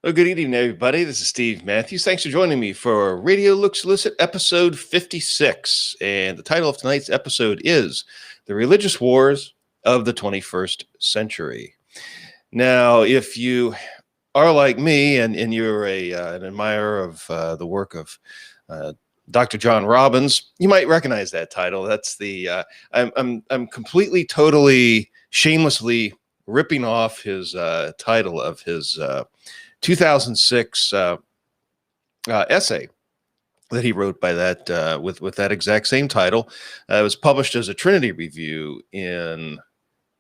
Well, good evening, everybody. This is Steve Matthews. Thanks for joining me for Radio Lux Lucet, episode 56. And the title of tonight's episode is The Religious Wars of the 21st Century. Now, if you are like me and you're an admirer of the work of Dr. John Robbins, you might recognize that title. That's the I'm completely, totally, shamelessly ripping off his title of his 2006 essay that he wrote by that with that exact same title. It was published as a Trinity Review in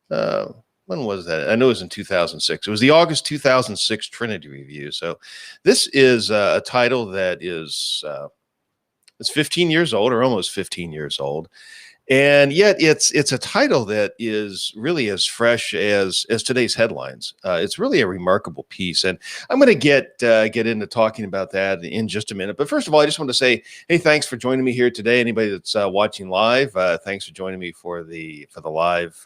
when was that? I know it was in 2006. It was the August 2006 Trinity Review. So this is a title that is it's 15 years old, or almost 15 years old. And yet it's a title that is really as fresh as today's headlines. It's really a remarkable piece. And I'm going to get into talking about that in just a minute. But first of all, I just want to say, hey, thanks for joining me here today. Anybody that's watching live, thanks for joining me for the live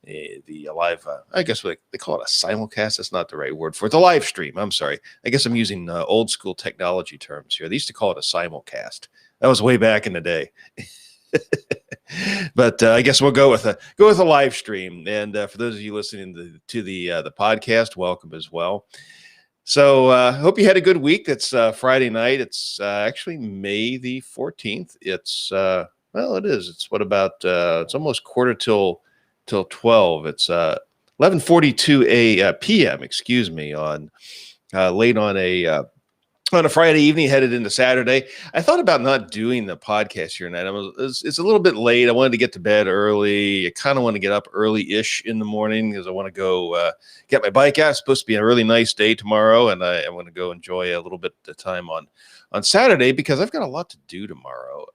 I guess what they call it, a simulcast. That's not the right word for it. The live stream. I'm sorry. I guess I'm using old school technology terms here. They used to call it a simulcast. That was way back in the day. But I guess we'll go with a live stream. And for those of you listening to the podcast, welcome as well. So hope you had a good week. It's Friday night. It's actually May the 14th. It's well, it is. It's what about? It's almost quarter till 12. It's 11:42 p.m. Excuse me, on late on a Friday evening, headed into Saturday. I thought about not doing the podcast here tonight. It's a little bit late. I wanted to get to bed early. I kind of want to get up early-ish in the morning because I want to go get my bike out. It's supposed to be a really nice day tomorrow, and I want to go enjoy a little bit of time on Saturday because I've got a lot to do tomorrow.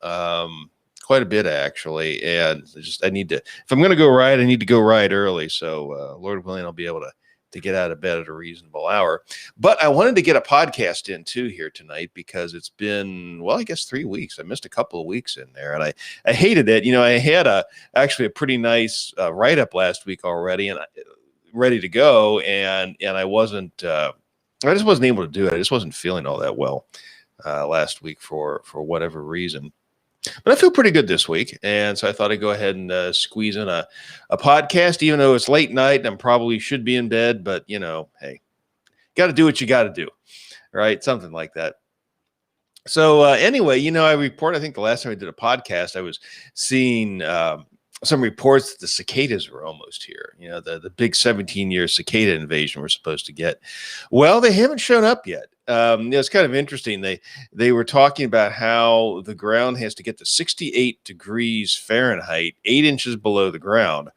Quite a bit, actually. And I need to, if I'm going to go ride, I need to go ride early. So Lord willing, I'll be able to get out of bed at a reasonable hour. But I wanted to get a podcast in too here tonight because it's been, well, I guess 3 weeks. I missed a couple of weeks in there, and I hated it. You know, I had actually a pretty nice write-up last week already, and ready to go, and I wasn't. I just wasn't able to do it. I just wasn't feeling all that well last week for whatever reason. But I feel pretty good this week, and so I thought I'd go ahead and squeeze in a podcast, even though it's late night and I probably should be in bed. But, you know, hey, got to do what you got to do, right? Something like that. So anyway, you know, I think the last time I did a podcast, I was seeing some reports that the cicadas were almost here. You know, the big 17-year cicada invasion we're supposed to get. Well, they haven't shown up yet. It's kind of interesting. They were talking about how the ground has to get to 68 degrees Fahrenheit, 8 inches below the ground.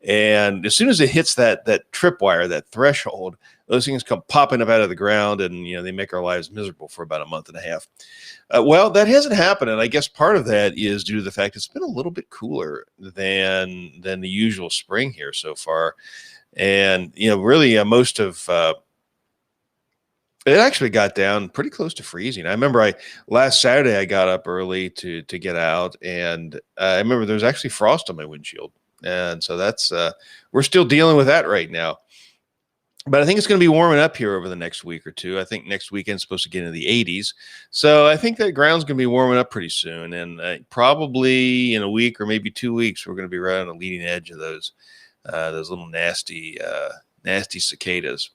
And as soon as it hits that tripwire, that threshold, those things come popping up out of the ground, and you know they make our lives miserable for about a month and a half. Well, that hasn't happened, and I guess part of that is due to the fact it's been a little bit cooler than the usual spring here so far. And you know, really, most of it actually got down pretty close to freezing. I remember last Saturday I got up early to get out, and I remember there was actually frost on my windshield. And so that's we're still dealing with that right now. But I think it's going to be warming up here over the next week or two. I think next weekend's supposed to get into the 80s. So I think that ground's going to be warming up pretty soon. And probably in a week or maybe 2 weeks, we're going to be right on the leading edge of those little nasty cicadas.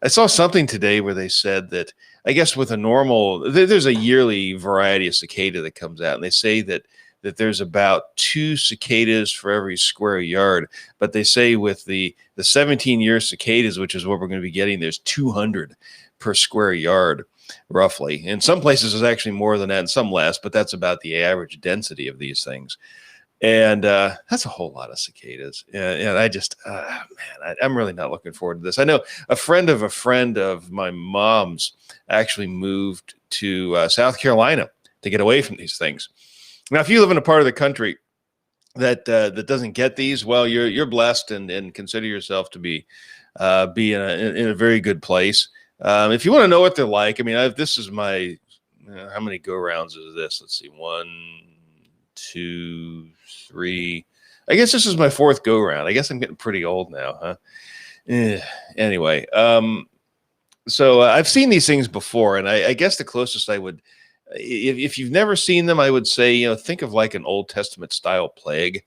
I saw something today where they said that, I guess with a normal, there's a yearly variety of cicada that comes out. And they say that there's about 2 cicadas for every square yard. But they say with the 17-year cicadas, which is what we're going to be getting, there's 200 per square yard, roughly. In some places, there's actually more than that and some less, but that's about the average density of these things. And that's a whole lot of cicadas. And I just, man, I'm really not looking forward to this. I know a friend of my mom's actually moved to South Carolina to get away from these things. Now, if you live in a part of the country that doesn't get these, well, you're blessed and consider yourself to be in a very good place. If you want to know what they're like, I mean, this is my how many go rounds is this? Let's see, 1, 2, 3. I guess this is my 4th go round. I guess I'm getting pretty old now, huh? Anyway, So I've seen these things before, and I guess the closest I would, if you've never seen them, I would say, think of like an Old Testament style plague,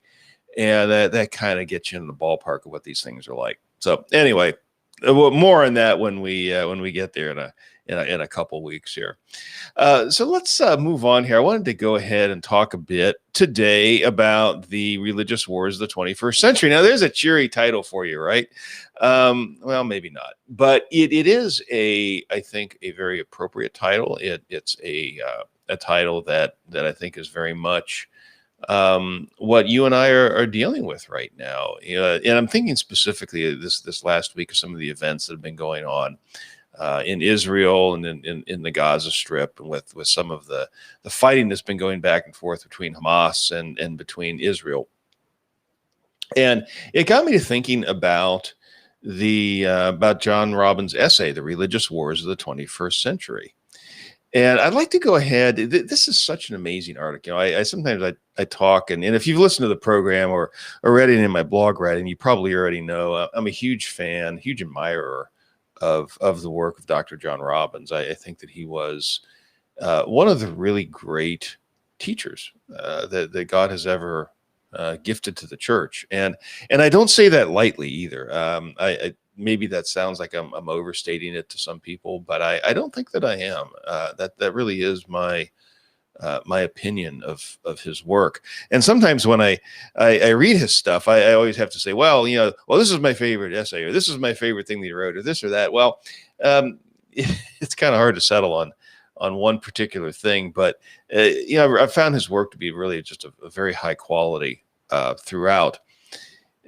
and that kind of gets you in the ballpark of what these things are like. So anyway, more on that when we get there in a couple weeks here. So let's move on here. I wanted to go ahead and talk a bit today about the religious wars of the 21st century. Now, there's a cheery title for you, right? Well, maybe not, but it is I think, a very appropriate title. It's a title that I think is very much what you and I are dealing with right now. And I'm thinking specifically this last week of some of the events that have been going on in Israel and in the Gaza Strip, and with some of the fighting that's been going back and forth between Hamas and between Israel. And it got me to thinking about about John Robbins' essay, "The Religious Wars of the 21st Century." And I'd like to go ahead. This is such an amazing article. I sometimes I talk, and if you've listened to the program or read it in my blog writing, you probably already know I'm a huge fan, huge admirer of the work of Dr. John Robbins. I think that he was one of the really great teachers that God has ever gifted to the church, and I don't say that lightly either. I maybe that sounds like I'm overstating it to some people, but I don't think that I am. That really is my opinion of his work. And sometimes when I read his stuff, I always have to say, well, this is my favorite essay, or this is my favorite thing that he wrote, or this or that. Well, it's kind of hard to settle on one particular thing, but I found his work to be really just a very high quality throughout,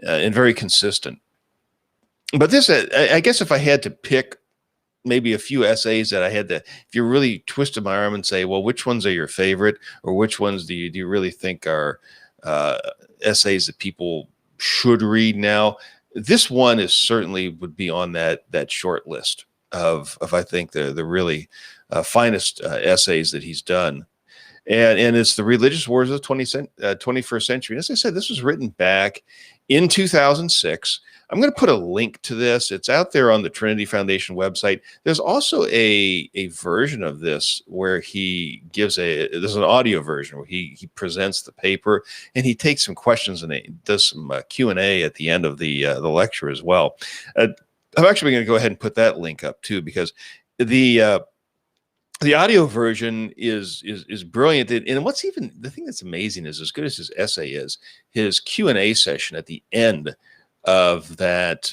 and very consistent. But this, I guess, if I had to pick maybe a few essays that I had to, if you really twisted my arm and say, well, which ones are your favorite, or which ones do you really think are essays that people should read now? This one is certainly would be on that short list of I think the really finest essays that he's done. And it's the Religious Wars of the 21st Century. And as I said, this was written back in 2006. I'm going to put a link to this. It's out there on the Trinity Foundation website. There's also a version of this where he gives there's an audio version where he presents the paper, and he takes some questions, and he does some Q&A at the end of the lecture as well. I'm actually going to go ahead and put that link up too, because the audio version is brilliant. And what's even the thing that's amazing is, as good as his essay is, his Q&A session at the end of that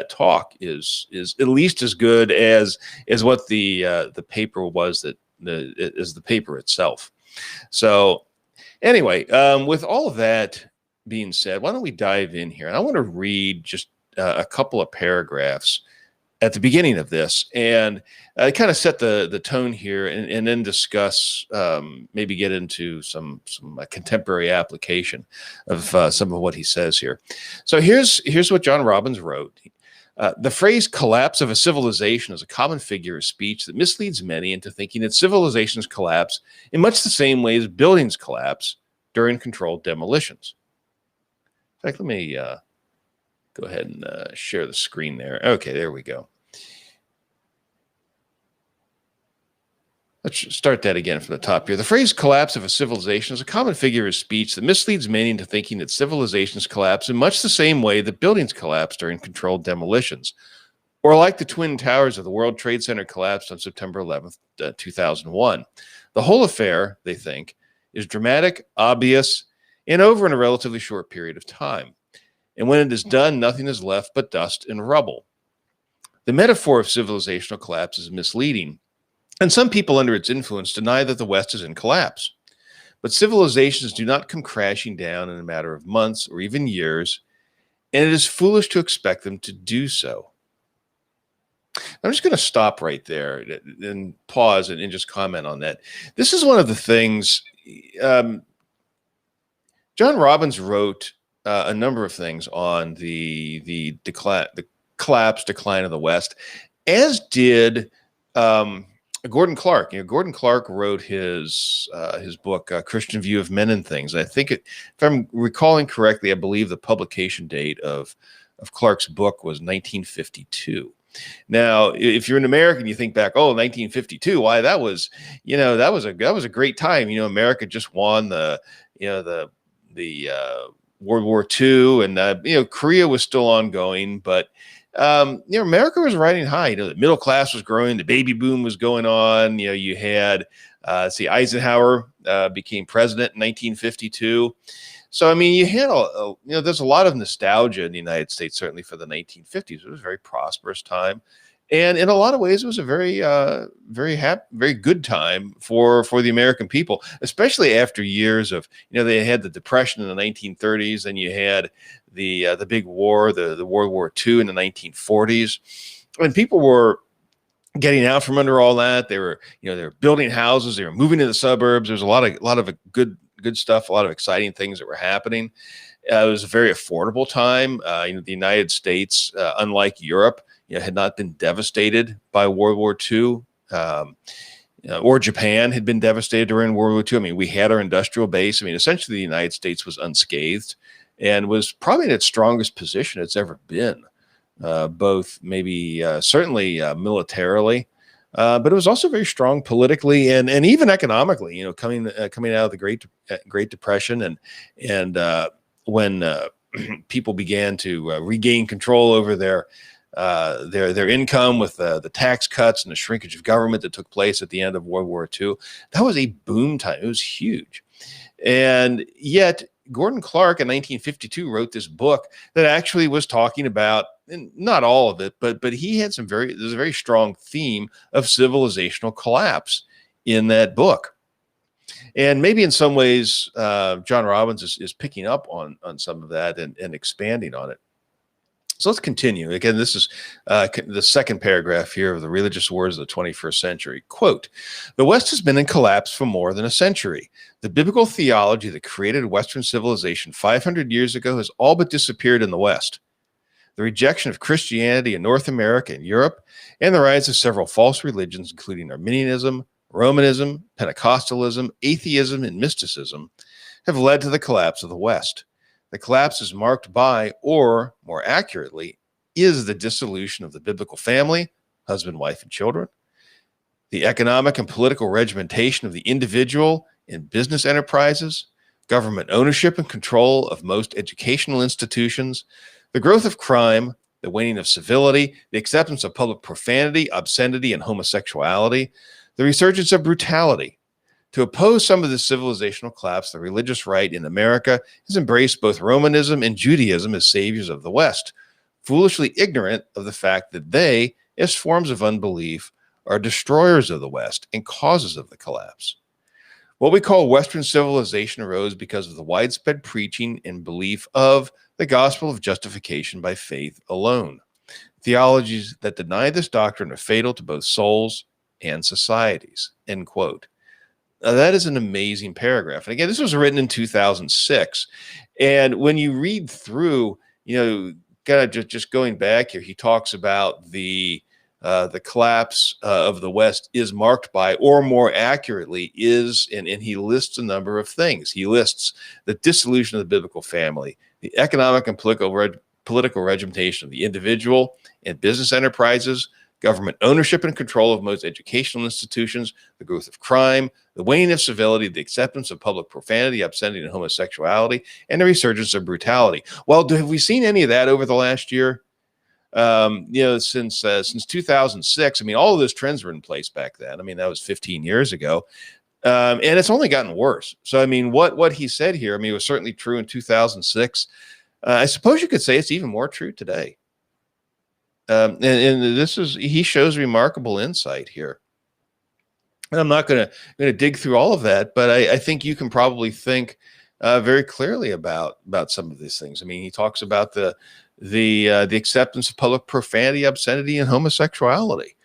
talk is at least as good as what the paper was, that is the paper itself. So anyway, with all of that being said, why don't we dive in here? And I want to read just a couple of paragraphs at the beginning of this, and kind of set the tone here, and then discuss, maybe get into some contemporary application of some of what he says here. So here's what John Robbins wrote. The phrase "collapse of a civilization" is a common figure of speech that misleads many into thinking that civilizations collapse in much the same way as buildings collapse during controlled demolitions. In fact, let me go ahead and share the screen there. Okay, there we go. Let's start that again from the top here. The phrase "collapse of a civilization" is a common figure of speech that misleads many into thinking that civilizations collapse in much the same way that buildings collapse during controlled demolitions, or like the Twin Towers of the World Trade Center collapsed on September 11th, 2001. The whole affair, they think, is dramatic, obvious, and over in a relatively short period of time. And when it is done, nothing is left but dust and rubble. The metaphor of civilizational collapse is misleading, and some people under its influence deny that the West is in collapse. But civilizations do not come crashing down in a matter of months or even years, and it is foolish to expect them to do so. I'm just going to stop right there and pause and just comment on that. This is one of the things, John Robbins wrote a number of things on the decline of the West, as did Gordon Clark. Gordon Clark wrote his book, Christian View of Men and Things. And I think, if I'm recalling correctly, I believe the publication date of Clark's book was 1952. Now, if you're an American, you think back, oh, 1952, why that was, that was a great time. America just won the World War II, and Korea was still ongoing, but America was riding high. The middle class was growing, the baby boom was going on. You had Eisenhower became president in 1952. So, you had there's a lot of nostalgia in the United States, certainly for the 1950s. It was a very prosperous time. And in a lot of ways, it was a very, very happy, very good time for the American people, especially after years of, they had the Depression in the 1930s, and you had the big war, the World War II in the 1940s, and people were getting out from under all that. They were building houses, they were moving to the suburbs. There was a lot of good stuff, a lot of exciting things that were happening. It was a very affordable time. The United States, unlike Europe, had not been devastated by World War II, or Japan had been devastated during World War II. We had our industrial base. Essentially, the United States was unscathed and was probably in its strongest position it's ever been, both maybe certainly militarily, but it was also very strong politically and even economically. Coming out of the Great Depression, and when people began to regain control over their income with the tax cuts and the shrinkage of government that took place at the end of World War II, that was a boom time. It was huge, and yet Gordon Clark in 1952 wrote this book that actually was talking about, and not all of it, but he had there's a very strong theme of civilizational collapse in that book. And maybe in some ways, John Robbins is picking up on some of that and expanding on it. So let's continue. Again, this is the second paragraph here of The Religious Wars of the 21st Century. Quote, "The West has been in collapse for more than a century. The biblical theology that created Western civilization 500 years ago has all but disappeared in the West. The rejection of Christianity in North America and Europe, and the rise of several false religions, including Arminianism, Romanism, Pentecostalism, atheism, and mysticism, have led to the collapse of the West. The collapse is marked by, or more accurately, is the dissolution of the biblical family, husband, wife, and children, the economic and political regimentation of the individual and business enterprises, government ownership and control of most educational institutions, the growth of crime, the waning of civility, the acceptance of public profanity, obscenity, and homosexuality, the resurgence of brutality. To oppose some of this civilizational collapse, the religious right in America has embraced both Romanism and Judaism as saviors of the West, foolishly ignorant of the fact that they, as forms of unbelief, are destroyers of the West and causes of the collapse. What we call Western civilization arose because of the widespread preaching and belief of the gospel of justification by faith alone. Theologies that deny this doctrine are fatal to both souls and societies." End quote. Now, that is an amazing paragraph. And again, this was written in 2006. And when you read through, kind of just going back here, he talks about the collapse of the West is marked by, or more accurately, is, and he lists a number of things. He lists the dissolution of the biblical family, the economic and political regimentation of the individual and business enterprises, government ownership and control of most educational institutions, the growth of crime, the waning of civility, the acceptance of public profanity, obscenity, and homosexuality, and the resurgence of brutality. Well, have we seen any of that over the last year? Since 2006, all of those trends were in place back then. That was 15 years ago. And it's only gotten worse. So, what he said here, it was certainly true in 2006. I suppose you could say it's even more true today. And he shows remarkable insight here. And I'm not going to dig through all of that, but I think you can probably think very clearly about some of these things. He talks about the acceptance of public profanity, obscenity, and homosexuality.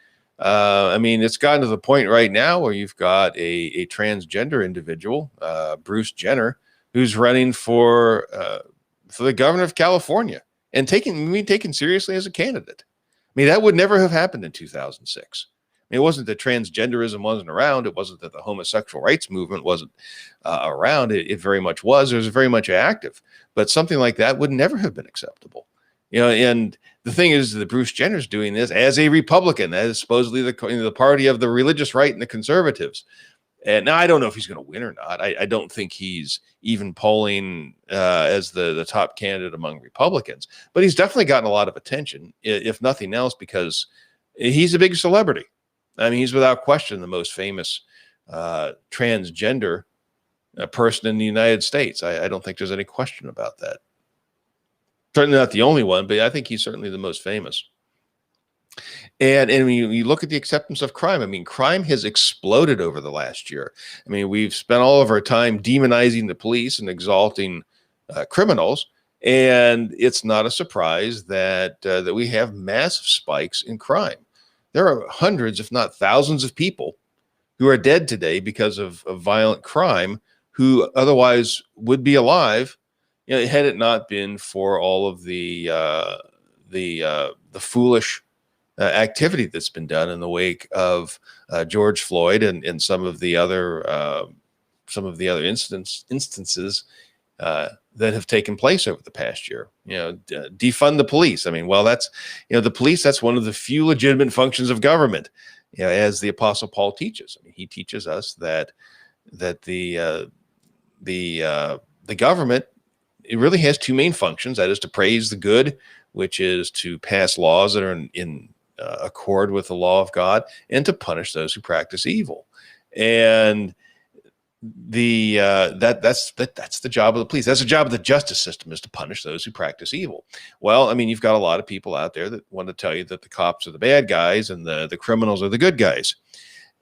It's gotten to the point right now where you've got a transgender individual, Bruce Jenner, who's running for the governor of California and taken seriously as a candidate. That would never have happened in 2006. It wasn't that transgenderism wasn't around. It wasn't that the homosexual rights movement wasn't around. It very much was. It was very much active. But something like that would never have been acceptable. And the thing is that Bruce Jenner's doing this as a Republican, as supposedly the party of the religious right and the conservatives. And now I don't know if he's going to win or not. I don't think he's even polling as the top candidate among Republicans, but he's definitely gotten a lot of attention, if nothing else, because he's a big celebrity. I mean, he's without question the most famous transgender person in the United States. I don't think there's any question about that. Certainly not the only one, but I think he's certainly the most famous. And when you look at the acceptance of crime, I mean, crime has exploded over the last year. I mean, we've spent all of our time demonizing the police and exalting criminals, and it's not a surprise that that we have massive spikes in crime. There are hundreds, if not thousands, of people who are dead today because of violent crime, who otherwise would be alive, had it not been for all of the foolish activity that's been done in the wake of George Floyd and some of the other instances that have taken place over the past year. Defund the police. I mean, well, that's the police. That's one of the few legitimate functions of government. As the Apostle Paul teaches. I mean, he teaches us that the government, it really has two main functions. That is to praise the good, which is to pass laws that are in accord with the law of God, and to punish those who practice evil. And that's the job of the police. That's the job of the justice system, is to punish those who practice evil. Well, I mean, you've got a lot of people out there that want to tell you that the cops are the bad guys and the criminals are the good guys.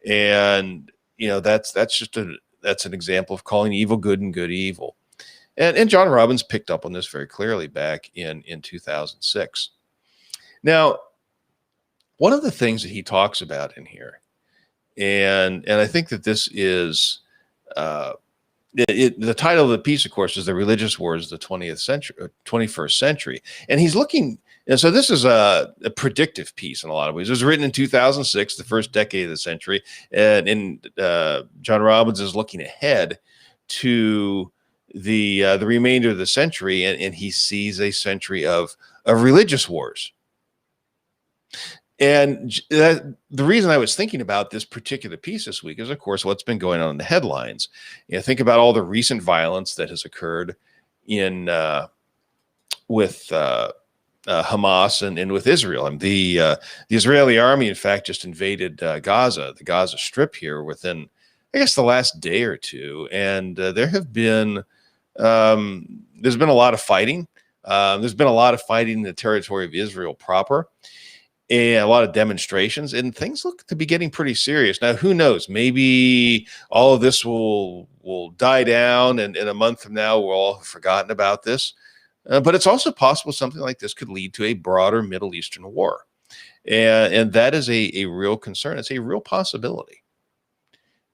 And that's an example of calling evil good and good evil. And John Robbins picked up on this very clearly back in 2006. Now, one of the things that he talks about in here, and I think that this is the title of the piece, of course, is "The Religious Wars of the 21st Century," and he's looking. And so this is a predictive piece in a lot of ways. It was written in 2006, the first decade of the century, and John Robbins is looking ahead to the remainder of the century, and he sees a century of religious wars. And the reason I was thinking about this particular piece this week is, of course, what's been going on in the headlines. Think about all the recent violence that has occurred with Hamas and with Israel. And the Israeli army, in fact, just invaded Gaza, the Gaza Strip here within, I guess, the last day or two. And there's been a lot of fighting. There's been a lot of fighting in the territory of Israel proper, and a lot of demonstrations, and things look to be getting pretty serious. Now, who knows? Maybe all of this will die down, and in a month from now, we'll all have forgotten about this. But it's also possible something like this could lead to a broader Middle Eastern war. And that is a real concern. It's a real possibility.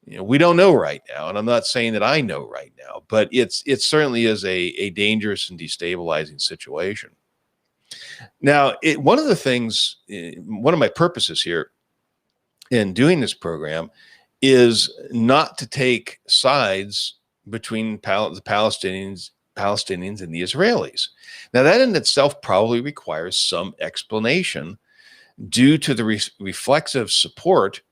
We don't know right now, and I'm not saying that I know right now, but it certainly is a dangerous and destabilizing situation. Now, one of my purposes here in doing this program is not to take sides between the Palestinians and the Israelis. Now, that in itself probably requires some explanation due to the reflexive support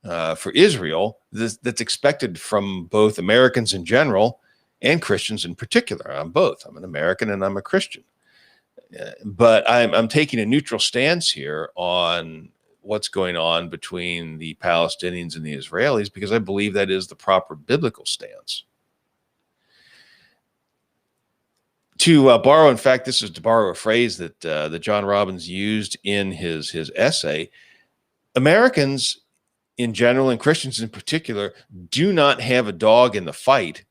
for Israel that's expected from both Americans in general and Christians in particular. I'm both. I'm an American and I'm a Christian. But I'm taking a neutral stance here on what's going on between the Palestinians and the Israelis, because I believe that is the proper biblical stance. To borrow, in fact, this is to borrow a phrase that John Robbins used in his essay, Americans in general and Christians in particular do not have a dog in the fight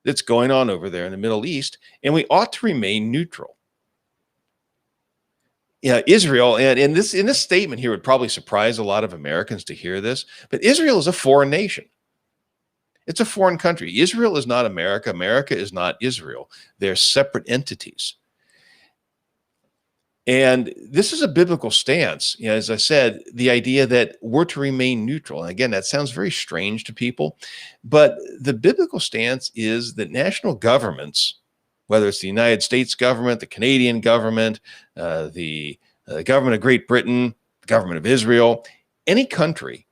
that's going on over there in the Middle East, and we ought to remain neutral. Israel, and in this statement here would probably surprise a lot of Americans to hear this, but Israel is a foreign nation. It's a foreign country. Israel is not America. America is not Israel. They're separate entities. And this is a biblical stance. As I said, the idea that we're to remain neutral. And again, that sounds very strange to people, but the biblical stance is that national governments whether it's the United States government, the Canadian government, the government of Great Britain, the government of Israel, any country.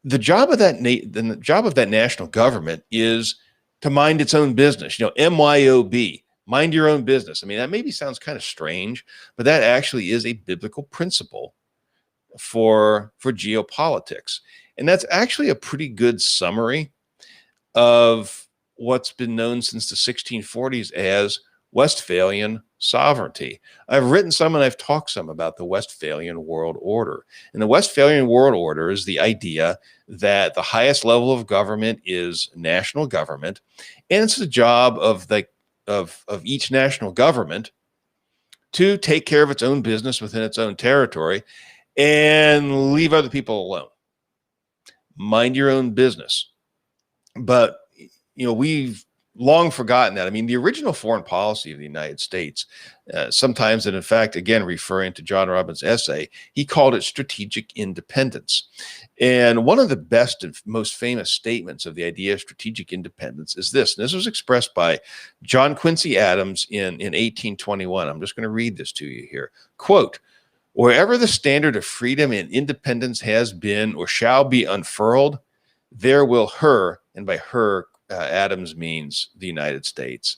The job of that national government is to mind its own business. MYOB, mind your own business. I mean, that maybe sounds kind of strange, but that actually is a biblical principle for geopolitics. And that's actually a pretty good summary of what's been known since the 1640s as Westphalian sovereignty. I've written some and I've talked some about the Westphalian world order. And the Westphalian world order is the idea that the highest level of government is national government, and it's the job of each national government to take care of its own business within its own territory and leave other people alone. Mind your own business. But we've long forgotten that. I mean, the original foreign policy of the United States, sometimes, and in fact, again, referring to John Robbins' essay, he called it strategic independence. And one of the best and most famous statements of the idea of strategic independence is this, and this was expressed by John Quincy Adams in 1821. I'm just going to read this to you here. Quote, "Wherever the standard of freedom and independence has been or shall be unfurled, there will her," and by her, Adams means the United States,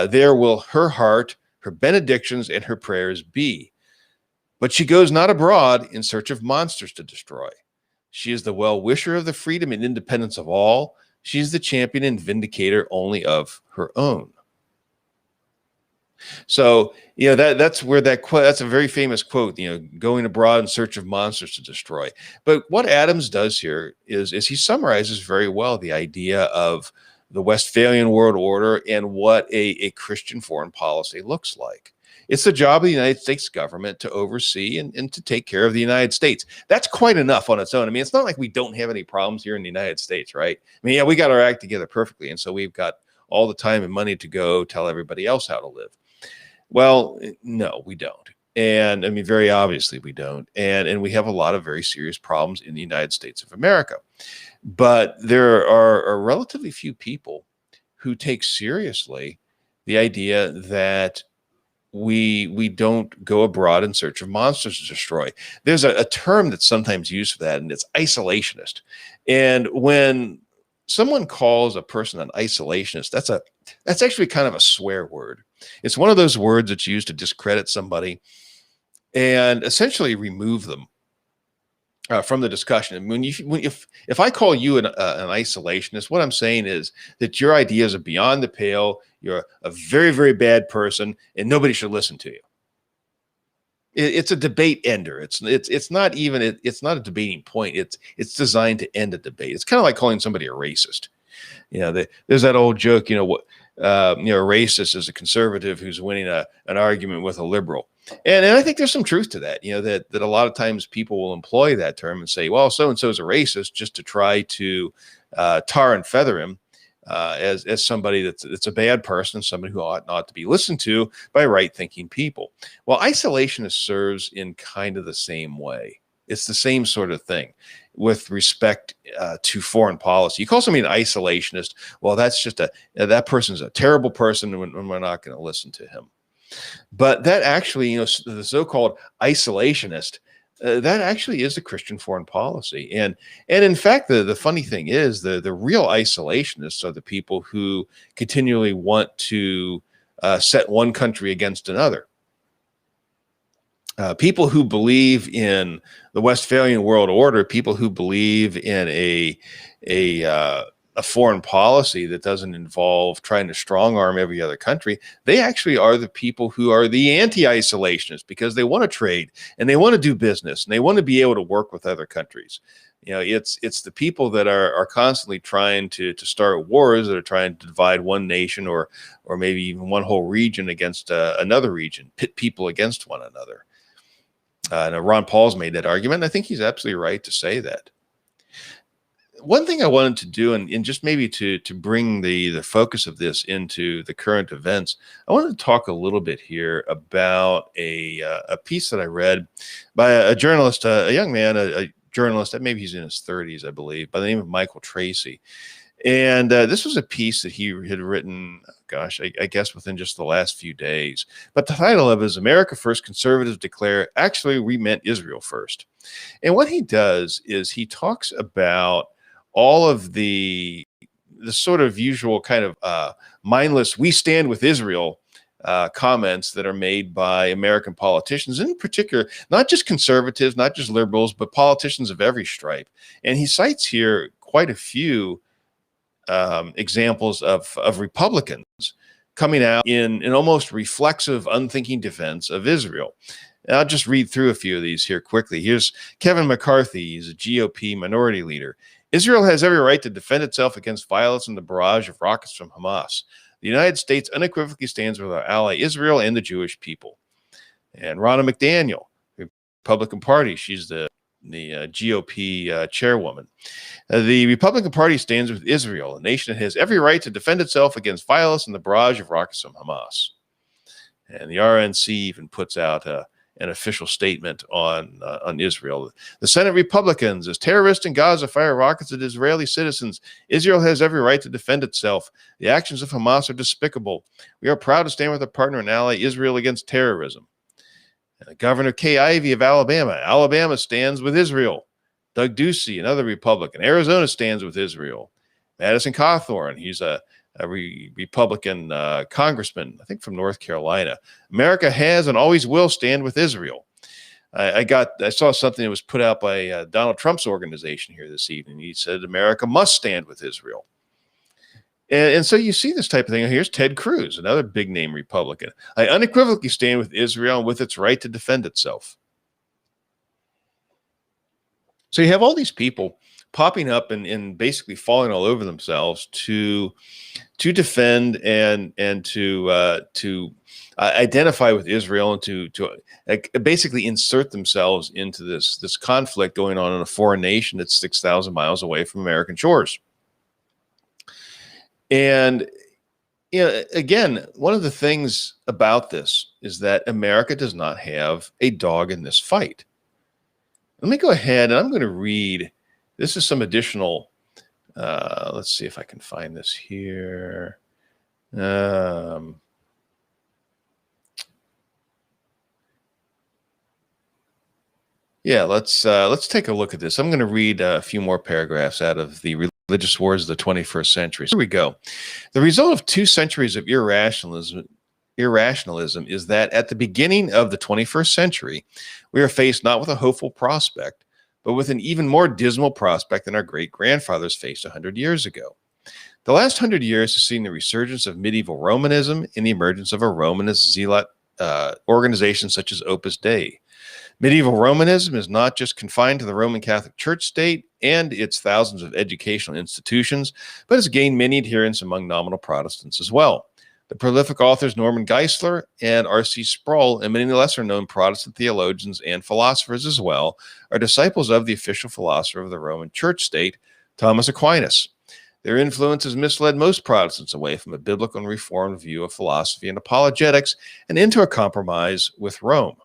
"there will her heart, her benedictions, and her prayers be. But she goes not abroad in search of monsters to destroy. She is the well-wisher of the freedom and independence of all. She is the champion and vindicator only of her own." So, that's where that quote, that's a very famous quote, going abroad in search of monsters to destroy. But what Adams does here is he summarizes very well the idea of the Westphalian world order and what a Christian foreign policy looks like. It's the job of the United States government to oversee and to take care of the United States. That's quite enough on its own. I mean, it's not like we don't have any problems here in the United States, right? I mean, yeah, we got our act together perfectly. And so we've got all the time and money to go tell everybody else how to live. Well, no, we don't. And I mean, very obviously we don't. And we have a lot of very serious problems in the United States of America. But there are relatively few people who take seriously the idea that we don't go abroad in search of monsters to destroy. There's a term that's sometimes used for that, and it's isolationist. And when someone calls a person an isolationist, that's actually kind of a swear word. It's one of those words that's used to discredit somebody and essentially remove them from the discussion. And if I call you an isolationist, what I'm saying is that your ideas are beyond the pale. You're a very, very bad person, and nobody should listen to you. It's a debate ender. It's not a debating point. It's designed to end a debate. It's kind of like calling somebody a racist. There's that old joke. A racist is a conservative who's winning an argument with a liberal. And I think there's some truth to that, that a lot of times people will employ that term and say, well, so-and-so is a racist, just to try to tar and feather him as somebody that's a bad person, somebody who ought not to be listened to by right-thinking people. Well, isolationist serves in kind of the same way. It's the same sort of thing with respect to foreign policy. You call somebody an isolationist, well, that's just that person's a terrible person, and we're not going to listen to him. But that actually, the so-called isolationist, that actually is a Christian foreign policy. And in fact, the funny thing is the real isolationists are the people who continually want to set one country against another. People who believe in the Westphalian world order, people who believe in a foreign policy that doesn't involve trying to strong arm every other country, they actually are the people who are the anti-isolationists, because they want to trade and they want to do business and they want to be able to work with other countries. It's the people that are constantly trying to start wars, that are trying to divide one nation or maybe even one whole region against another region, pit people against one another. And Ron Paul's made that argument, and I think he's absolutely right to say that. One thing I wanted to do, and just maybe to bring the focus of this into the current events, I wanted to talk a little bit here about a piece that I read by a journalist, a young man, a journalist, maybe he's in his 30s, I believe, by the name of Michael Tracy. And this was a piece that he had written, gosh, I guess within just the last few days. But the title of it is America First, Conservatives Declare, Actually, We Meant Israel First. And what he does is he talks about all of the sort of usual kind of mindless, we stand with Israel comments that are made by American politicians, in particular, not just conservatives, not just liberals, but politicians of every stripe. And he cites here quite a few examples of Republicans coming out in an almost reflexive, unthinking defense of Israel. And I'll just read through a few of these here quickly. Here's Kevin McCarthy. He's a GOP minority leader. Israel has every right to defend itself against violence and the barrage of rockets from Hamas. The United States unequivocally stands with our ally Israel and the Jewish people. And Ronna McDaniel, Republican Party, she's the GOP chairwoman. The Republican Party stands with Israel, a nation that has every right to defend itself against violence and the barrage of rockets from Hamas. And the RNC even puts out an official statement on Israel. The Senate Republicans, as terrorists in Gaza fire rockets at Israeli citizens, Israel has every right to defend itself. The actions of Hamas are despicable. We are proud to stand with our partner and ally Israel against terrorism. Governor Kay Ivey of Alabama. Alabama stands with Israel. Doug Ducey, another Republican. Arizona stands with Israel. Madison Cawthorn, he's a Republican congressman, I think from North Carolina. America has and always will stand with Israel. I saw something that was put out by Donald Trump's organization here this evening. He said America must stand with Israel. And so you see this type of thing. Here's Ted Cruz, another big name Republican. I unequivocally stand with Israel and with its right to defend itself. So you have all these people popping up and basically falling all over themselves to defend and to identify with Israel and to basically insert themselves into this conflict going on in a foreign nation that's 6,000 miles away from American shores. And again, one of the things about this is that America does not have a dog in this fight. Let me go ahead and I'm going to read. This is some additional. Let's see if I can find this here. Yeah, let's take a look at this. I'm going to read a few more paragraphs out of the Religious Wars of the 21st Century. Here we go. The result of 2 centuries of irrationalism is that at the beginning of the 21st century, we are faced not with a hopeful prospect, but with an even more dismal prospect than our great-grandfathers faced 100 years ago. The last 100 years has seen the resurgence of medieval Romanism and the emergence of a Romanist zealot organization such as Opus Dei. Medieval Romanism is not just confined to the Roman Catholic Church state and its thousands of educational institutions, but has gained many adherents among nominal Protestants as well. The prolific authors Norman Geisler and R.C. Sproul, and many lesser-known Protestant theologians and philosophers as well, are disciples of the official philosopher of the Roman Church state, Thomas Aquinas. Their influence has misled most Protestants away from a biblical and reformed view of philosophy and apologetics and into a compromise with Rome.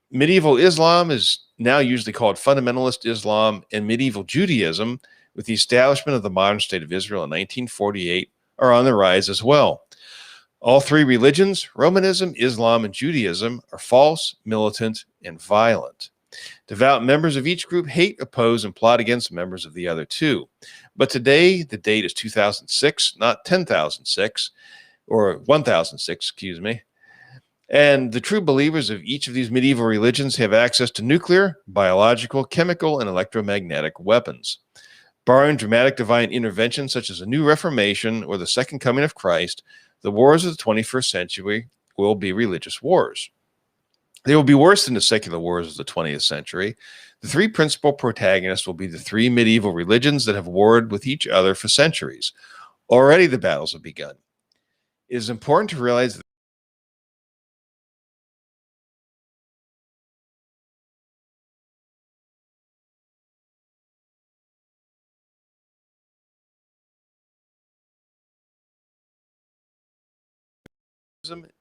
Medieval Islam is now usually called fundamentalist Islam, and medieval Judaism, with the establishment of the modern state of Israel in 1948, are on the rise as well. All 3 religions, Romanism, Islam, and Judaism, are false, militant, and violent. Devout members of each group hate, oppose, and plot against members of the other 2. But today, the date is 2006, not 10,006, or 1006, excuse me. And the true believers of each of these medieval religions have access to nuclear, biological, chemical, and electromagnetic weapons. Barring dramatic divine intervention such as a new Reformation or the second coming of Christ, the wars of the 21st century will be religious wars. They will be worse than the secular wars of the 20th century. The 3 principal protagonists will be the 3 medieval religions that have warred with each other for centuries. Already the battles have begun. It is important to realize that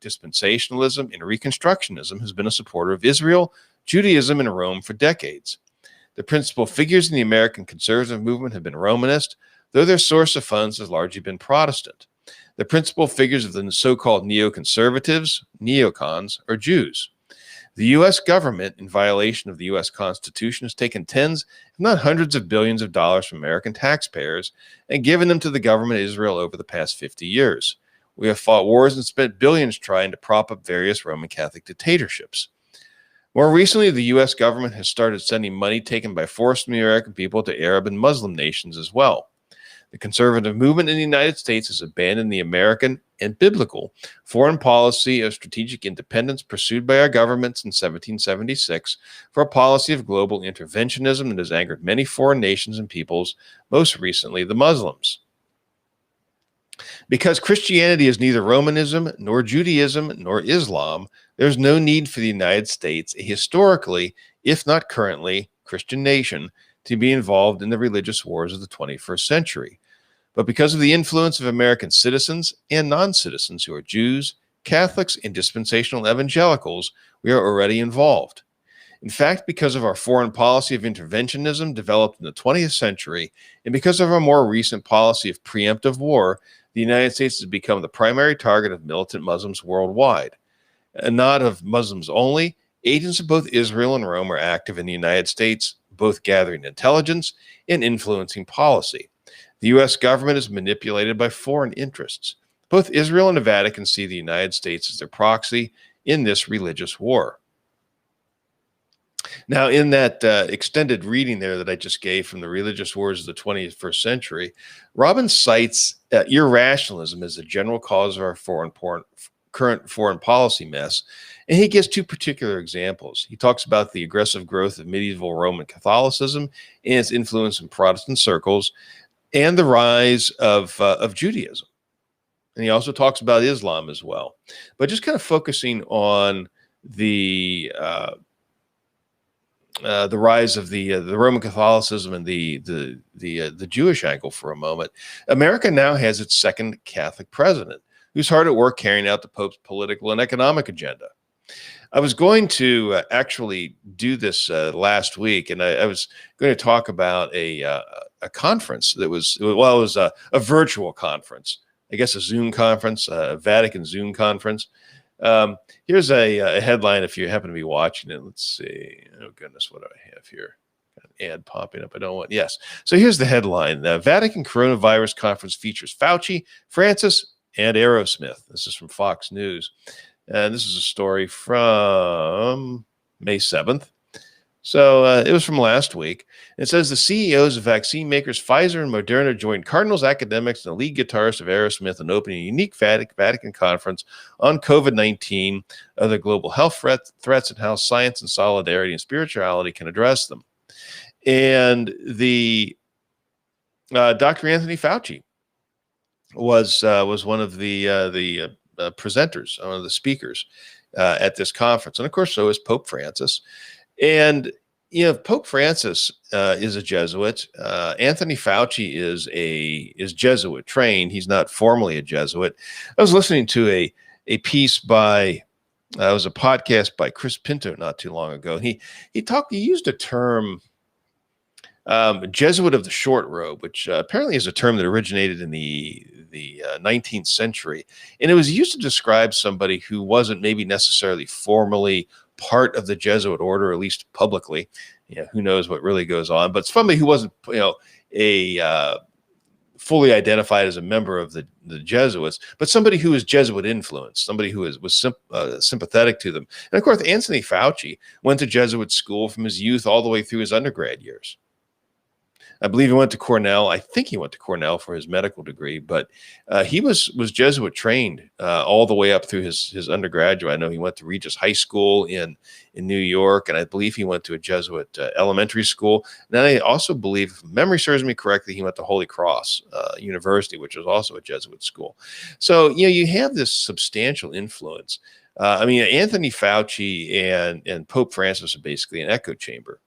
dispensationalism, and Reconstructionism has been a supporter of Israel, Judaism, and Rome for decades. The principal figures in the American conservative movement have been Romanist, though their source of funds has largely been Protestant. The principal figures of the so-called neoconservatives, neocons, are Jews. The U.S. government, in violation of the U.S. Constitution, has taken tens, if not hundreds of billions of dollars from American taxpayers and given them to the government of Israel over the past 50 years. We have fought wars and spent billions trying to prop up various Roman Catholic dictatorships. More recently, the U.S. government has started sending money taken by force from the American people to Arab and Muslim nations as well. The conservative movement in the United States has abandoned the American and biblical foreign policy of strategic independence pursued by our government since 1776 for a policy of global interventionism that has angered many foreign nations and peoples, most recently the Muslims. Because Christianity is neither Romanism, nor Judaism, nor Islam, there's no need for the United States, a historically, if not currently, Christian nation, to be involved in the religious wars of the 21st century. But because of the influence of American citizens and non-citizens who are Jews, Catholics, and dispensational evangelicals, we are already involved. In fact, because of our foreign policy of interventionism developed in the 20th century, and because of our more recent policy of preemptive war, the United States has become the primary target of militant Muslims worldwide. And not of Muslims only, agents of both Israel and Rome are active in the United States, both gathering intelligence and influencing policy. The U.S. government is manipulated by foreign interests. Both Israel and the Vatican see the United States as their proxy in this religious war. Now, in that extended reading there that I just gave from the religious wars of the 21st century, Robbins cites irrationalism as the general cause of our current foreign policy mess. And he gives two particular examples. He talks about the aggressive growth of medieval Roman Catholicism and its influence in Protestant circles, and the rise of Judaism. And he also talks about Islam as well. But just kind of focusing on the rise of the Roman Catholicism and the Jewish angle for a moment, America now has its second Catholic president, who's hard at work carrying out the Pope's political and economic agenda. I was going to actually do this last week, and I was going to talk about a conference that was, well, it was a virtual conference, I guess a Zoom conference, a Vatican Zoom conference. Here's a headline if you happen to be watching it. Let's see. Oh, goodness, what do I have here? Got an ad popping up. I don't want. Yes. So here's the headline. The Vatican Coronavirus Conference features Fauci, Francis, and Aerosmith. This is from Fox News. And this is a story from May 7th. So it was from last week. It says the CEOs of vaccine makers Pfizer and Moderna joined Cardinals academics and the lead guitarist of Aerosmith in opening a unique Vatican conference on COVID-19, other global health threats, and how science and solidarity and spirituality can address them. And the Dr. Anthony Fauci was one of the presenters, one of the speakers at this conference. And of course, so is Pope Francis. And, you know, Pope Francis is a Jesuit. Anthony Fauci is Jesuit trained. He's not formally a Jesuit. I was listening to a piece by, it was a podcast by Chris Pinto not too long ago. He used a term, Jesuit of the short robe, which apparently is a term that originated in the 19th century. And it was used to describe somebody who wasn't maybe necessarily formally part of the Jesuit order, at least publicly. You know, who knows what really goes on, but somebody who wasn't, a fully identified as a member of the Jesuits, but somebody who was Jesuit influenced, somebody who was sympathetic to them. And of course, Anthony Fauci went to Jesuit school from his youth all the way through his undergrad years. I believe he went to Cornell. I think he went to Cornell for his medical degree, but he was Jesuit trained all the way up through his undergraduate. I know he went to Regis High School in New York, and I believe he went to a Jesuit elementary school. And I also believe, if memory serves me correctly, he went to Holy Cross University, which was also a Jesuit school. So, you know, you have this substantial influence. Anthony Fauci and Pope Francis are basically an echo chamber.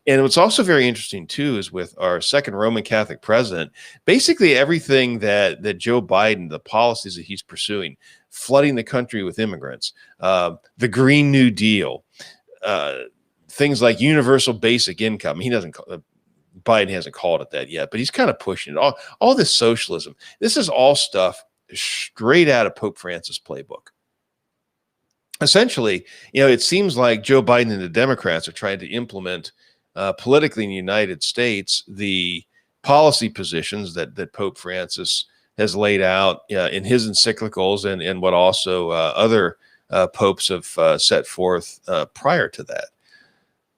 And what's also very interesting, too, is with our second Roman Catholic president, basically everything that Joe Biden, the policies that he's pursuing, flooding the country with immigrants, the Green New Deal, things like universal basic income. He doesn't Biden hasn't called it that yet, but he's kind of pushing it. All this socialism. This is all stuff straight out of Pope Francis' playbook. Essentially, it seems like Joe Biden and the Democrats are trying to implement politically in the United States the policy positions that Pope Francis has laid out in his encyclicals and what also other popes have set forth prior to that.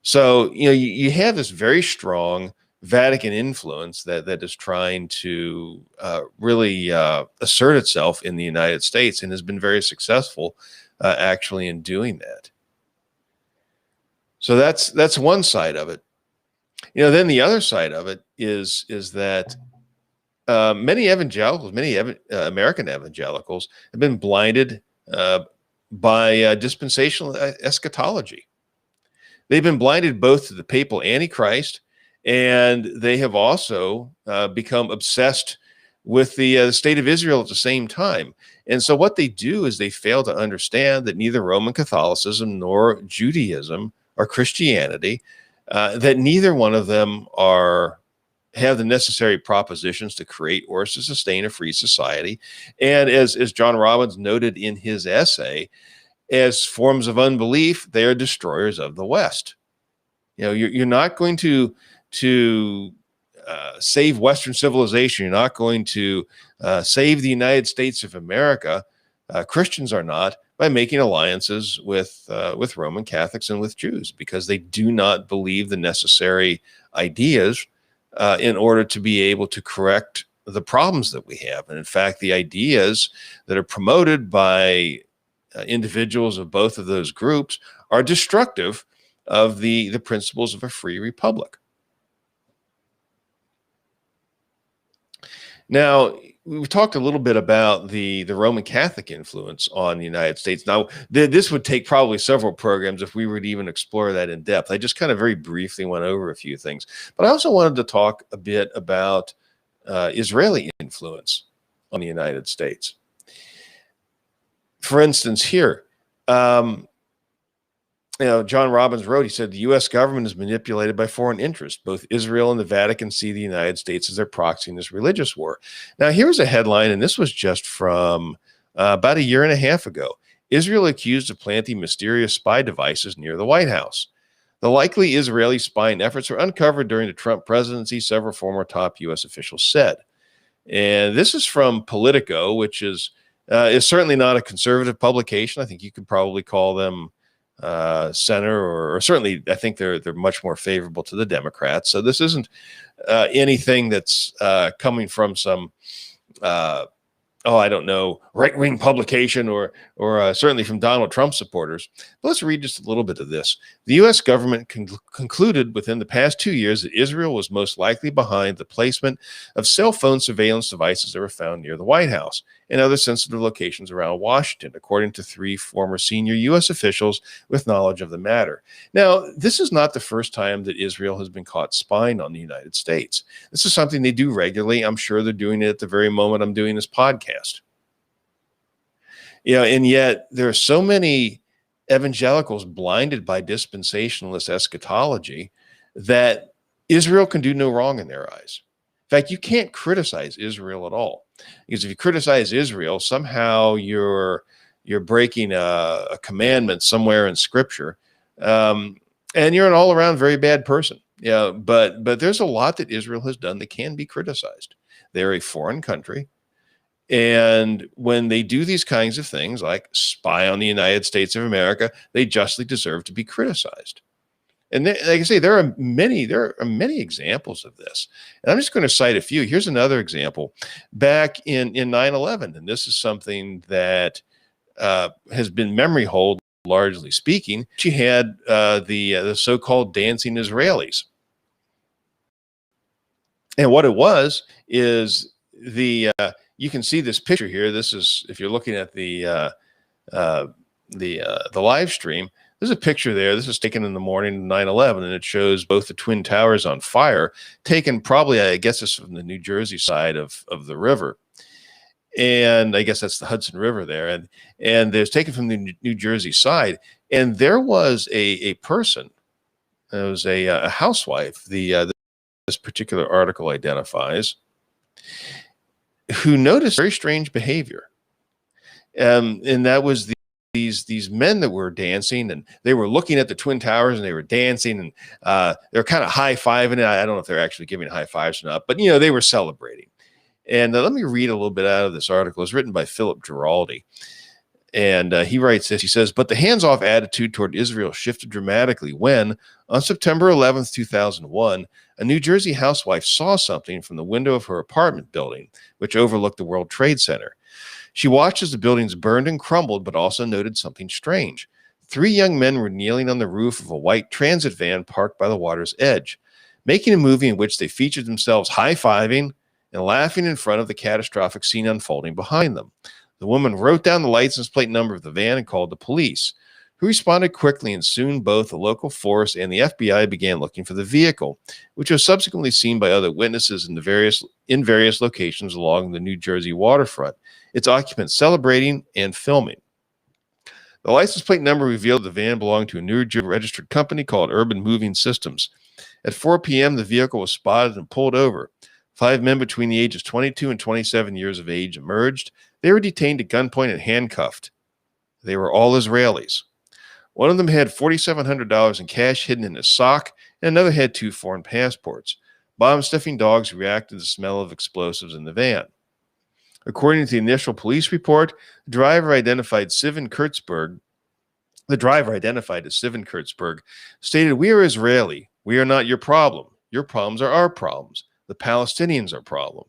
So, you have this very strong Vatican influence that is trying to really assert itself in the United States and has been very successful actually in doing that. So that's one side of it. Then the other side of it is that many evangelicals, American evangelicals, have been blinded by dispensational eschatology. They've been blinded both to the papal Antichrist, and they have also become obsessed with the state of Israel at the same time. And so what they do is they fail to understand that neither Roman Catholicism nor Judaism or Christianity, that neither one of them have the necessary propositions to create or to sustain a free society. And as John Robbins noted in his essay, as forms of unbelief, they are destroyers of the West. You're not going to save Western civilization. You're not going to save the United States of America. Christians are not, by making alliances with Roman Catholics and with Jews, because they do not believe the necessary ideas in order to be able to correct the problems that we have. And in fact, the ideas that are promoted by individuals of both of those groups are destructive of the principles of a free republic. Now, we've talked a little bit about the Roman Catholic influence on the United States. Now, this would take probably several programs if we were to even explore that in depth. I just kind of very briefly went over a few things. But I also wanted to talk a bit about Israeli influence on the United States. For instance, here, John Robbins wrote, he said, the U.S. government is manipulated by foreign interests. Both Israel and the Vatican see the United States as their proxy in this religious war. Now, here's a headline, and this was just from about a year and a half ago. Israel accused of planting mysterious spy devices near the White House. The likely Israeli spying efforts were uncovered during the Trump presidency, several former top U.S. officials said. And this is from Politico, which is certainly not a conservative publication. I think you could probably call them center, or certainly I think they're much more favorable to the Democrats. So this isn't anything that's coming from some I don't know, right-wing publication or certainly from Donald Trump supporters. But let's read just a little bit of this. The U.S. government concluded within the past 2 years that Israel was most likely behind the placement of cell phone surveillance devices that were found near the White House and other sensitive locations around Washington, according to 3 former senior U.S. officials with knowledge of the matter. Now, this is not the first time that Israel has been caught spying on the United States. This is something they do regularly. I'm sure they're doing it at the very moment I'm doing this podcast. And yet there are so many evangelicals blinded by dispensationalist eschatology that Israel can do no wrong in their eyes. In fact, you can't criticize Israel at all, because if you criticize Israel, somehow you're breaking a commandment somewhere in Scripture, and you're an all-around very bad person. But there's a lot that Israel has done that can be criticized. They're a foreign country. And when they do these kinds of things, like spy on the United States of America, they justly deserve to be criticized. And like I say, there are many examples of this. And I'm just going to cite a few. Here's another example. Back in 9/11, and this is something that has been memory hold, largely speaking. She had the so-called dancing Israelis. And what it was is you can see this picture here. This is, if you're looking at the live stream, there's a picture there. This is taken in the morning of 9/11, and it shows both the Twin Towers on fire, taken probably, I guess, it's from the New Jersey side of the river. And I guess that's the Hudson River there. And there's taken from the New Jersey side. And there was a person, it was a housewife, the this particular article identifies, who noticed very strange behavior. And that was these men that were dancing, and they were looking at the Twin Towers, and they were dancing, and they're kind of high-fiving it. I don't know if they're actually giving high fives or not, but they were celebrating. And let me read a little bit out of this article. It's written by Philip Giraldi. And he writes this. He says, but the hands-off attitude toward Israel shifted dramatically when, on September 11th, 2001, a New Jersey housewife saw something from the window of her apartment building, which overlooked the World Trade Center. She watched as the buildings burned and crumbled, but also noted something strange. 3 young men were kneeling on the roof of a white transit van parked by the water's edge, making a movie in which they featured themselves high-fiving and laughing in front of the catastrophic scene unfolding behind them. The woman wrote down the license plate number of the van and called the police, who responded quickly, and soon both the local force and the FBI began looking for the vehicle, which was subsequently seen by other witnesses in various locations along the New Jersey waterfront, its occupants celebrating and filming. The license plate number revealed the van belonged to a New Jersey registered company called Urban Moving Systems. At 4 p.m., the vehicle was spotted and pulled over. 5 men between the ages 22 and 27 years of age emerged. They were detained at gunpoint and handcuffed. They were all Israelis. One of them had $4,700 in cash hidden in his sock, and another had 2 foreign passports. Bomb-sniffing dogs reacted to the smell of explosives in the van. According to the initial police report, the driver identified as Sivan Kurtzberg, stated, "We are Israeli. We are not your problem. Your problems are our problems. The Palestinians are problem."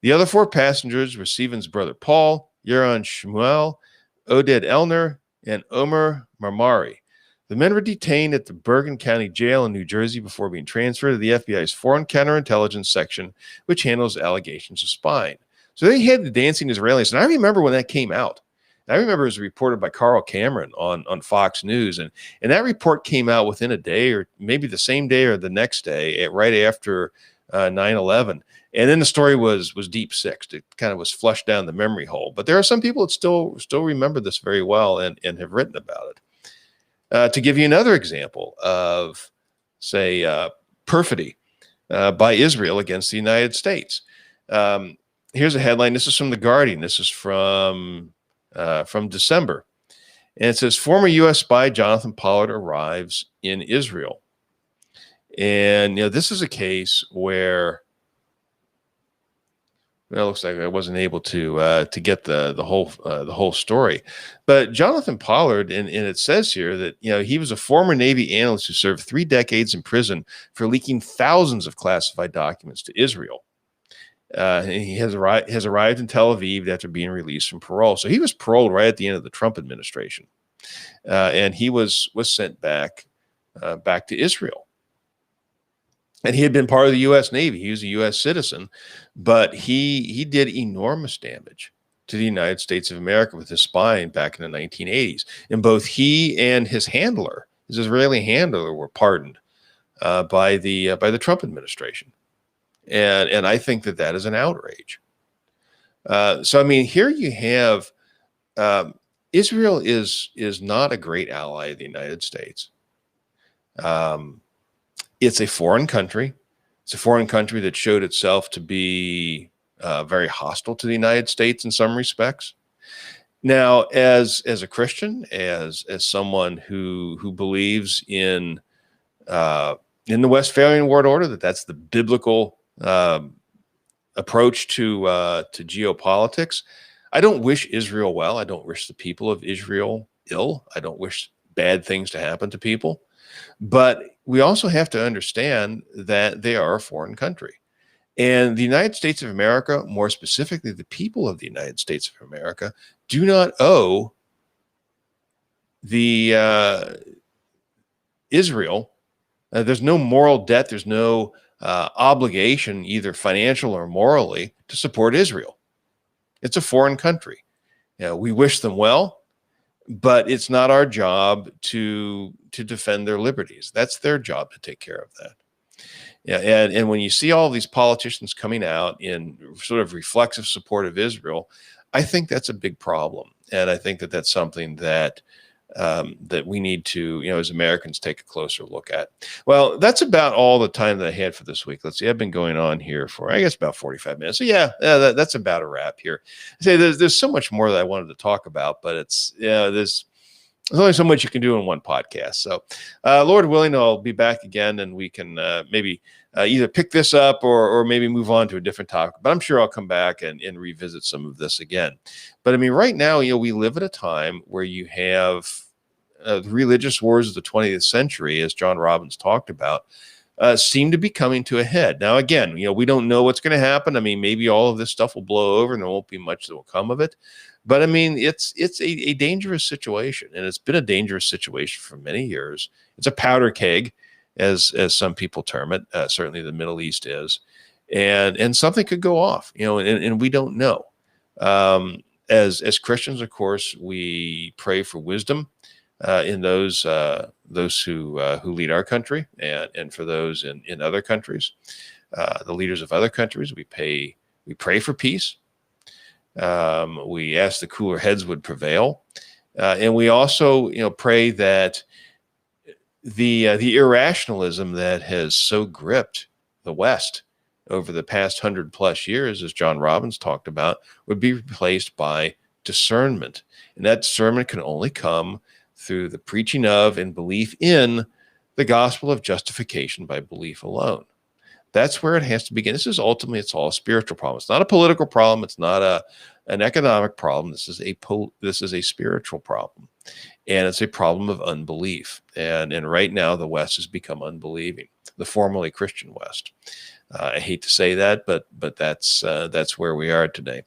The other 4 passengers were Sivan's brother Paul, Yaron Shmuel, Oded Elner, and Omer Marmari. The men were detained at the Bergen County Jail in New Jersey before being transferred to the FBI's Foreign Counterintelligence Section, which handles allegations of spying. So they had the dancing Israelis. And I remember when that came out. I remember it was reported by Carl Cameron on Fox News. And that report came out within a day, or maybe the same day or the next day, right after 9/11. And then the story was deep sixed. It kind of was flushed down the memory hole. But there are some people that still remember this very well and have written about it. To give you another example of, say, perfidy by Israel against the United States. Here's a headline. This is from The Guardian. This is from December. And it says, former U.S. spy Jonathan Pollard arrives in Israel. And, this is a case where, well, it looks like I wasn't able to get the whole story. But Jonathan Pollard, and it says here that, he was a former Navy analyst who served 3 decades in prison for leaking thousands of classified documents to Israel. He has arrived in Tel Aviv after being released from parole. So he was paroled right at the end of the Trump administration, and he was sent back to Israel. And he had been part of the U.S. Navy. He was a U.S. citizen, but he did enormous damage to the United States of America with his spying back in the 1980s. And both he and his Israeli handler, were pardoned by the Trump administration. And I think that is an outrage. So, I mean, here you have Israel is not a great ally of the United States. It's a foreign country. It's a foreign country that showed itself to be very hostile to the United States in some respects. Now, as a Christian, as someone who believes in the Westphalian world order, that's the biblical approach to geopolitics. I don't wish Israel well. I don't wish the people of Israel ill. I don't wish bad things to happen to people. But we also have to understand that they are a foreign country. And the United States of America, more specifically the people of the United States of America, do not owe the Israel. There's no moral debt. There's no obligation, either financial or morally, to support Israel. It's a foreign country. We wish them well, but it's not our job to defend their liberties. That's their job to take care of that. Yeah, and when you see all these politicians coming out in sort of reflexive support of Israel, I think that's a big problem. And I think that's something that that we need to, as Americans, take a closer look at. Well, that's about all the time that I had for this week. Let's see, I've been going on here for, I guess, about 45 minutes. So that's about a wrap here. I say there's so much more that I wanted to talk about, but there's only so much you can do in one podcast. So, Lord willing, I'll be back again, and we can maybe either pick this up or maybe move on to a different topic. But I'm sure I'll come back and revisit some of this again. But I mean, right now, we live at a time where you have the religious wars of the 20th century, as John Robbins talked about, seem to be coming to a head. Now, again, we don't know what's going to happen. I mean, maybe all of this stuff will blow over and there won't be much that will come of it. But I mean, it's a dangerous situation, and it's been a dangerous situation for many years. It's a powder keg, as some people term it. Certainly, the Middle East is, and something could go off, and we don't know. As Christians, of course, we pray for wisdom in those who lead our country, and for those in other countries, the leaders of other countries. We pray for peace. We ask the cooler heads would prevail, and we also, pray that the irrationalism that has so gripped the West over the past 100+ years, as John Robbins talked about, would be replaced by discernment, and that discernment can only come through the preaching of and belief in the gospel of justification by belief alone. That's where it has to begin. It's all a spiritual problem. It's not a political problem. It's not an economic problem. This is a spiritual problem, and it's a problem of unbelief. And right now, the West has become unbelieving, the formerly Christian West. I hate to say that, but that's where we are today.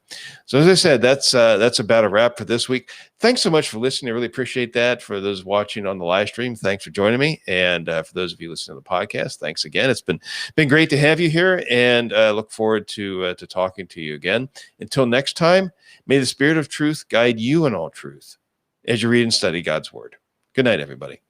So as I said, that's about a wrap for this week. Thanks so much for listening. I really appreciate that. For those watching on the live stream, thanks for joining me, and for those of you listening to the podcast, thanks again. It's been great to have you here, and look forward to talking to you again. Until next time, may the Spirit of truth guide you in all truth as you read and study God's Word. Good night, everybody.